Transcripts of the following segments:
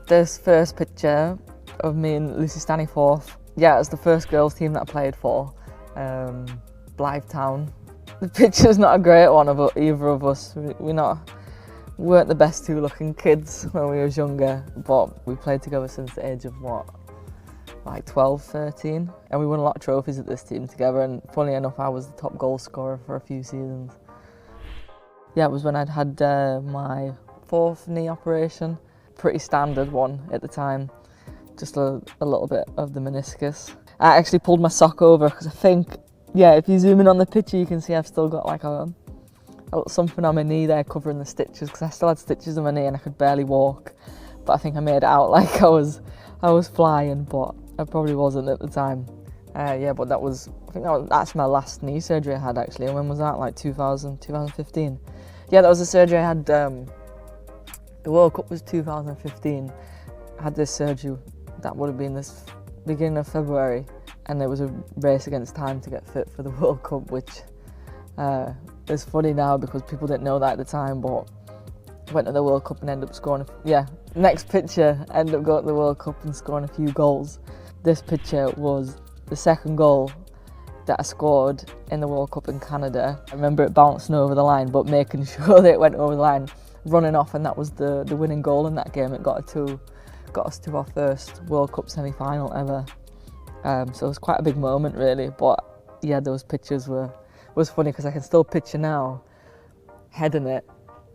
This first picture of me and Lucy standing fourth, yeah, it was the first girls team that I played for, Blythe Town. The picture's not a great one of either of us. We weren't the best two looking kids when we was younger, but we played together since the age of what, like 12, 13, and we won a lot of trophies at this team together, and funnily enough I was the top goal scorer for a few seasons. Yeah, it was when I'd had my fourth knee operation, pretty standard one at the time, just a little bit of the meniscus. I actually pulled my sock over because I think, yeah, if you zoom in on the picture you can see I've still got like a something on my knee there covering the stitches, because I still had stitches on my knee and I could barely walk, but I think I made it out like I was flying, but I probably wasn't at the time. Yeah, but that's my last knee surgery I had actually. And when was that? Like 2015. Yeah, that was the surgery I had. The World Cup was 2015. I had this surgery that would have been this beginning of February, and there was a race against time to get fit for the World Cup, which is funny now because people didn't know that at the time, but I went to the World Cup and ended up scoring, next picture, ended up going to the World Cup and scoring a few goals. This picture was the second goal that I scored in the World Cup in Canada. I remember it bouncing over the line, but making sure that it went over the line, running off, and that was the winning goal in that game. It got us to our first World Cup semi-final ever. So it was quite a big moment really, but yeah, those pictures was funny because I can still picture now heading it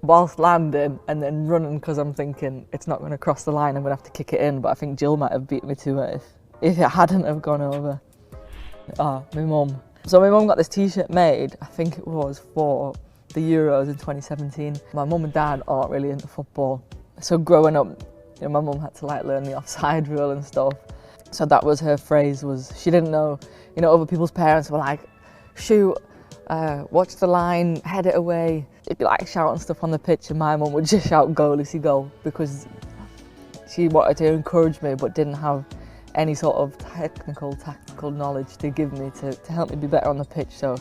whilst landing and then running, because I'm thinking it's not going to cross the line, I'm going to have to kick it in, but I think Jill might have beat me to it if it hadn't have gone over. My mum. So my mum got this t-shirt made, I think it was for the Euros in 2017. My mum and dad aren't really into football, so growing up, my mum had to like learn the offside rule and stuff. So that was her phrase, was she didn't know, other people's parents were like, shoot, watch the line, head it away. It'd be like shouting stuff on the pitch, and my mum would just shout go Lucy go, because she wanted to encourage me but didn't have any sort of tactical knowledge to give me to help me be better on the pitch. So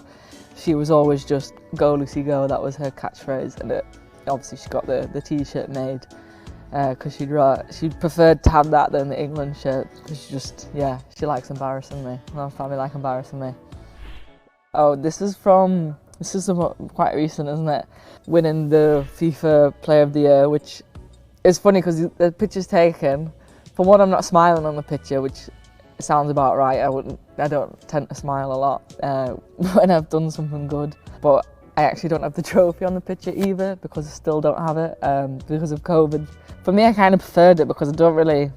she was always just go Lucy go, that was her catchphrase, and obviously she got the t-shirt made because she preferred to have that than the England shirt, because she likes embarrassing me. My family like embarrassing me. Oh, this is quite recent, isn't it? Winning the FIFA Player of the Year, which is funny because the picture's taken. For one, I'm not smiling on the picture, which sounds about right. I don't tend to smile a lot when I've done something good. But I actually don't have the trophy on the picture either, because I still don't have it because of COVID. For me, I kind of preferred it because I don't really...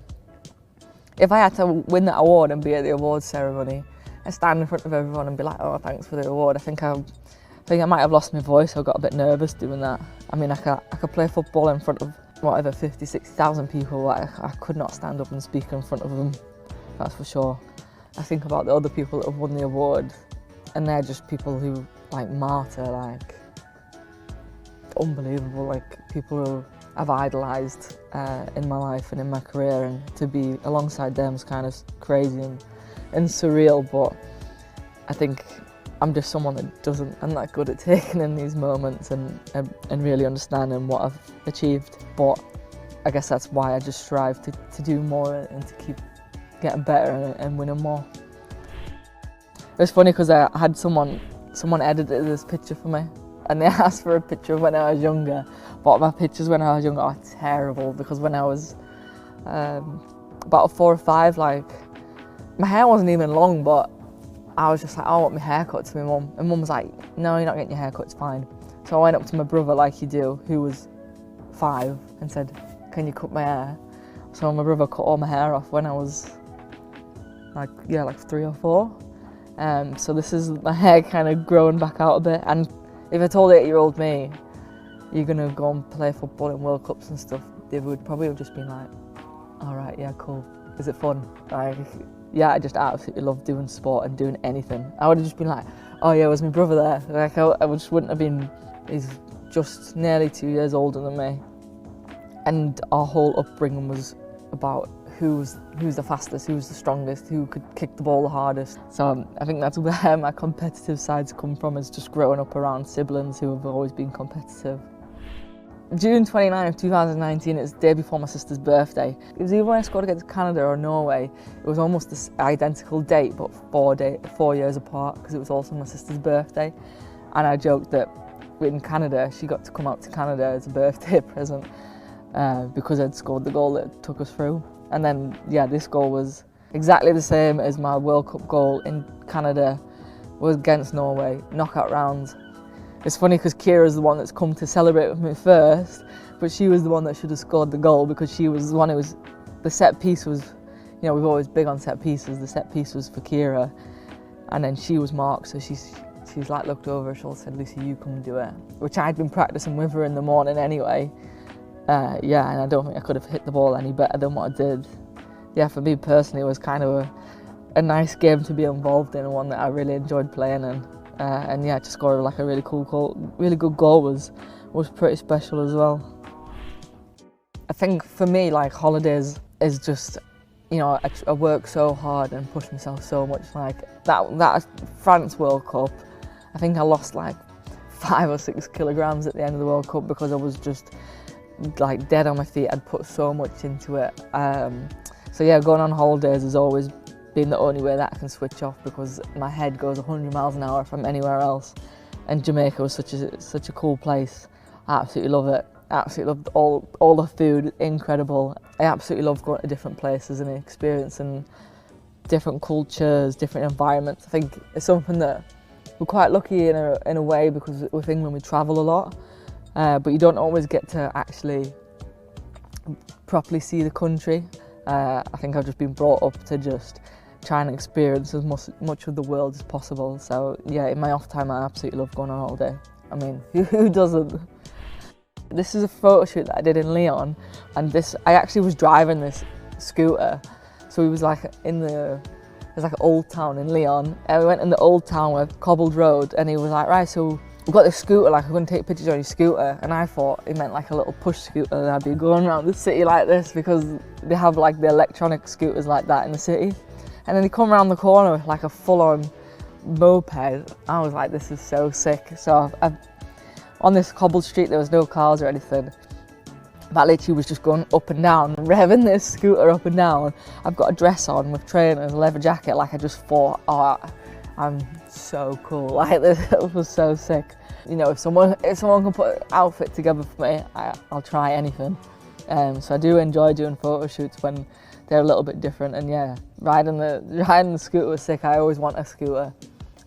If I had to win that award and be at the awards ceremony, I stand in front of everyone and be like, oh, thanks for the award. I think I might have lost my voice or got a bit nervous doing that. I mean, I could play football in front of whatever, 50, 60,000 people. I could not stand up and speak in front of them, that's for sure. I think about the other people that have won the award, and they're just people who like martyr, like unbelievable, like people who I've idolised in my life and in my career, and to be alongside them is kind of crazy and surreal. But I think I'm just someone I'm not good at taking in these moments and really understanding what I've achieved. But I guess that's why I just strive to do more and to keep getting better and winning more. It was funny because I had someone edited this picture for me, and they asked for a picture of when I was younger, but my pictures when I was younger are terrible, because when I was about 4 or 5, like, my hair wasn't even long, but I was just like, I want my hair cut to my mum. And mum was like, no, you're not getting your hair cut, it's fine. So I went up to my brother, like you do, who was 5, and said, can you cut my hair? So my brother cut all my hair off when I was like 3 or 4. So this is my hair kind of growing back out a bit. And if I told 8-year-old me, you're gonna go and play football in World Cups and stuff, they would probably have just been like, all right, yeah, cool. Is it fun? Like, yeah, I just absolutely love doing sport and doing anything. I would have just been like, oh yeah, was my brother there? Like, I just wouldn't have been, he's just nearly 2 years older than me. And our whole upbringing was about who's the fastest, who's the strongest, who could kick the ball the hardest. So I think that's where my competitive sides come from, is just growing up around siblings who have always been competitive. June 29th, 2019, it's the day before my sister's birthday. It was either when I scored against Canada or Norway. It was almost this identical date, but 4 years apart, because it was also my sister's birthday. And I joked that in Canada, she got to come out to Canada as a birthday present because I'd scored the goal that took us through. And then, yeah, this goal was exactly the same as my World Cup goal in Canada, was against Norway, knockout rounds. It's funny because Kira's the one that's come to celebrate with me first, but she was the one that should have scored the goal, because she was the one who was, the set piece was, you know, we've always big on set pieces, the set piece was for Kira, and then she was marked, so she's like looked over her shoulder and said, "Lucy, you come and do it," which I'd been practicing with her in the morning anyway. Yeah, and I don't think I could have hit the ball any better than what I did. Yeah, for me personally, it was kind of a nice game to be involved in, and one that I really enjoyed playing in. And yeah, to score like a really cool goal, really good goal was pretty special as well. I think for me, like, holidays is just, you know, I work so hard and push myself so much. Like that France World Cup, I think I lost like 5 or 6 kilograms at the end of the World Cup because I was just like dead on my feet. I'd put so much into it. So yeah, going on holidays has always been the only way that I can switch off, because my head goes 100 miles an hour if I'm anywhere else. And Jamaica was such a cool place. I absolutely love it. I absolutely loved all the food, incredible. I absolutely love going to different places and experiencing different cultures, different environments. I think it's something that we're quite lucky in a way, because with England we travel a lot, but you don't always get to actually properly see the country. I think I've just been brought up to just try and experience as much of the world as possible. So yeah, in my off time I absolutely love going on holiday. I mean, who doesn't? This is a photo shoot that I did in Lyon, and I actually was driving this scooter. So we was like there's like an old town in Lyon, and we went in the old town with cobbled road, and he was like, "Right, so we've got this scooter, like we're going to take pictures on your scooter." And I thought he meant like a little push scooter that I'd be going around the city like this, because they have like the electronic scooters like that in the city. And then he come around the corner with like a full-on moped. I was like, this is so sick. So on this cobbled street, there was no cars or anything. That literally was just going up and down, revving this scooter up and down. I've got a dress on with trainers, a leather jacket. Like, I just thought, oh, I'm so cool. Like, this was so sick. You know, if someone can put an outfit together for me, I'll try anything. So I do enjoy doing photo shoots when they're a little bit different. And yeah, riding the scooter was sick. I always want a scooter.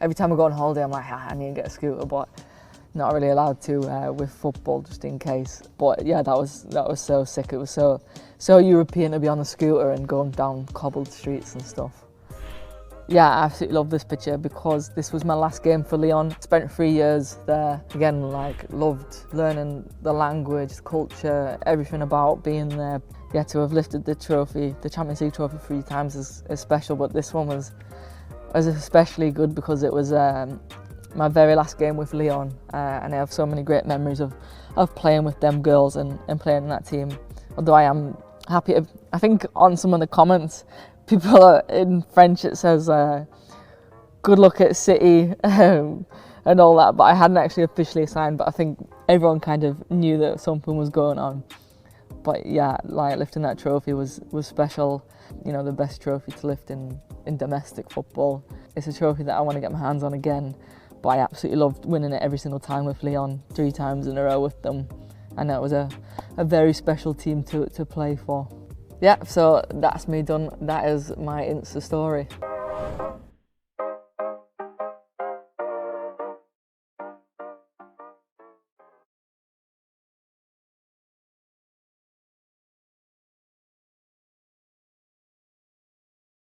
Every time I go on holiday, I'm like, I need to get a scooter, but not really allowed to with football, just in case. But yeah, that was so sick. It was so European to be on the scooter and going down cobbled streets and stuff. Yeah, I absolutely love this picture because this was my last game for Lyon. Spent 3 years there. Again, like, loved learning the language, the culture, everything about being there. Yeah, to have lifted the trophy, the Champions League trophy 3 times is special, but this one was especially good because it was my very last game with Lyon, and I have so many great memories of playing with them girls and playing in that team. Although I am happy I think on some of the comments, people in French, it says good luck at City and all that, but I hadn't actually officially signed, but I think everyone kind of knew that something was going on. But yeah, like, lifting that trophy was special. You know, the best trophy to lift in domestic football. It's a trophy that I want to get my hands on again, but I absolutely loved winning it every single time with Lyon, 3 times in a row with them. And that was a very special team to play for. Yeah, so that's me done. That is my Insta story.